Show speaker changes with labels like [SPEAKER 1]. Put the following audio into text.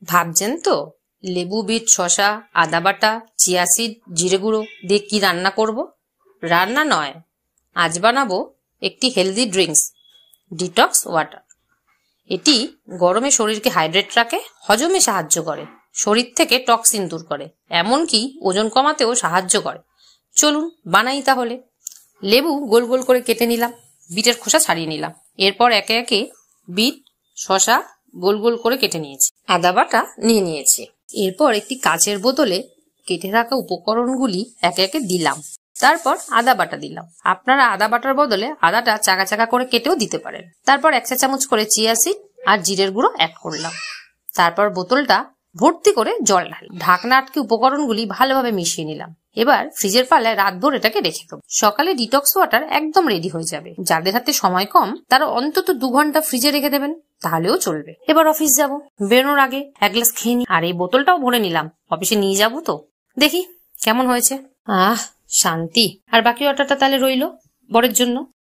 [SPEAKER 1] ভাবছেন তো লেবু, বিট, শসা, আদা বাটা, চিয়া সিড, জিরে গুঁড়ো দিয়ে কি রান্না করব? রান্না নয়, আজ বানাবো একটি হেলদি ড্রিঙ্কস, ডিটক্স ওয়াটার। এটি গরমে শরীরকে হাইড্রেট রাখে, হজমে সাহায্য করে, শরীর থেকে টক্সিন দূর করে, এমনকি ওজন কমাতেও সাহায্য করে। চলুন বানাই তাহলে। লেবু গোল গোল করে কেটে নিলাম, বিটের খোসা ছাড়িয়ে নিলাম। এরপর একে একে বিট, শসা গোল গোল করে কেটে নিয়েছি, আদা বাটা নিয়ে নিয়েছি। এরপর একটি কাচের বোতলে কেটে রাখা উপকরণগুলি একে একে দিলাম। তারপর আদা বাটা দিলাম। আপনারা আদা বাটার বদলে আদাটা চাকা চাকা করে কেটেও দিতে পারেন। তারপর 1 চা চামচ করে চিয়া সিড আর জিরের গুঁড়ো অ্যাড করলাম। তারপর বোতলটা ভর্তি করে জল ঢাললাম। ঢাকনা আটকে উপকরণগুলি ভালোভাবে মিশিয়ে নিলাম। এবার ফ্রিজের পাল্লায় রাতভর এটাকে রেখে দেবো। সকালে ডিটক্স ওয়াটার একদম রেডি হয়ে যাবে। যাদের হাতে সময় কম তারা অন্তত 2 ঘন্টা ফ্রিজে রেখে দেবেন, তাহলেও চলবে। এবার অফিস যাব, বেরোনোর আগে 1 গ্লাস খেয়ে নি। আর এই বোতলটাও ভরে নিলাম, অফিসে নিয়ে যাব তো। দেখি কেমন হয়েছে। শান্তি। আর বাকি অর্ডারটা তাহলে রইলো বরের জন্য।